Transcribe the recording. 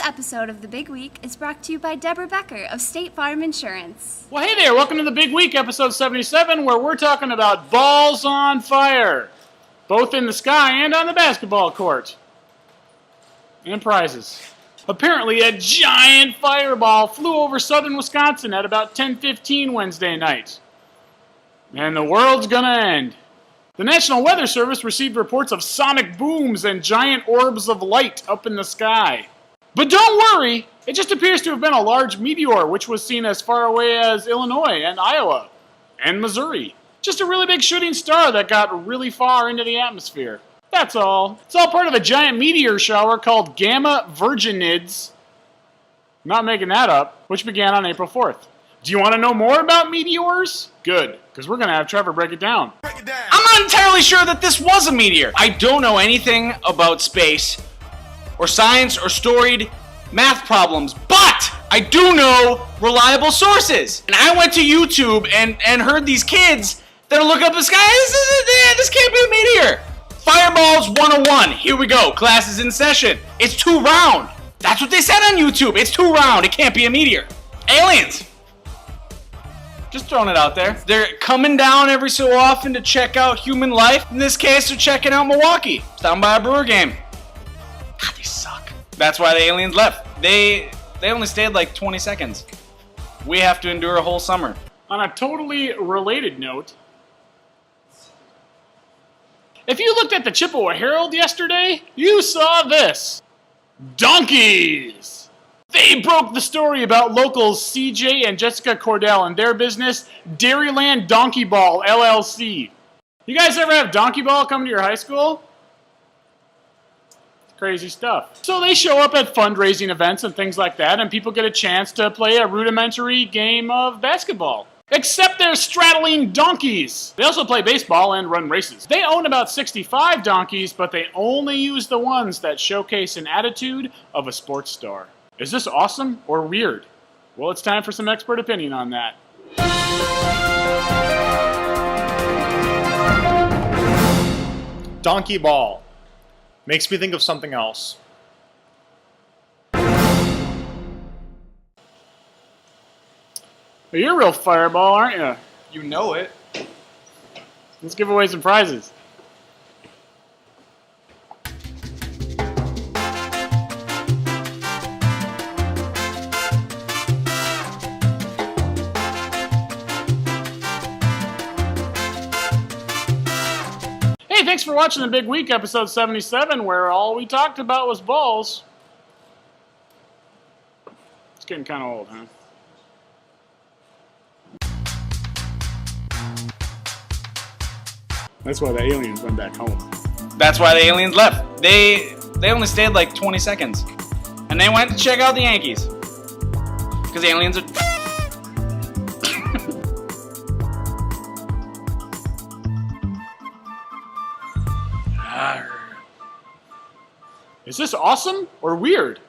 episode of The Big Week is brought to you by Deborah Becker of State Farm Insurance. Well, hey there, welcome to The Big Week, episode 77, where we're talking about balls on fire, both in the sky and on the basketball court. And prizes. Apparently, a giant fireball flew over southern Wisconsin at about 10:15 Wednesday night. And the world's gonna end. The National Weather Service received reports of sonic booms and giant orbs of light up in the sky. But don't worry, it just appears to have been a large meteor which was seen as far away as Illinois and Iowa and Missouri. Just a really big shooting star that got really far into the atmosphere. That's all. It's all part of a giant meteor shower called Gamma Virginids. I'm not making that up, which began on April 4th. Do you want to know more about meteors? Good, because we're going to have Trevor break it down. I'm not entirely sure that this was a meteor. I don't know anything about space, or science, or storied math problems, but I do know reliable sources. And I went to YouTube and heard these kids that are looking up the sky. This can't be a meteor. Fireballs 101. Here we go. Class is in session. It's too round. That's what they said on YouTube. It's too round. It can't be a meteor. Aliens. Just throwing it out there. They're coming down every so often to check out human life. In this case, they're checking out Milwaukee. It's down by a Brewer game. God, they suck. That's why the aliens left. They only stayed like 20 seconds. We have to endure a whole summer. On a totally related note, if you looked at the Chippewa Herald yesterday, you saw this. Donkeys! They broke the story about locals CJ and Jessica Cordell and their business, Dairyland Donkey Ball, LLC. You guys ever have Donkey Ball come to your high school? Crazy stuff. So they show up at fundraising events and things like that, and people get a chance to play a rudimentary game of basketball. Except they're straddling donkeys. They also play baseball and run races. They own about 65 donkeys, but they only use the ones that showcase an attitude of a sports star. Is this awesome or weird? Well, it's time for some expert opinion on that. Donkey ball. Makes me think of something else. You're a real fireball, aren't you? You know it. Let's give away some prizes. Hey, thanks for watching The Big Week, episode 77, where all we talked about was balls. It's getting kind of old, huh? That's why the aliens went back home. That's why the aliens left. They only stayed like 20 seconds. And they went to check out the Yankees. Because the aliens are... Is this awesome or weird?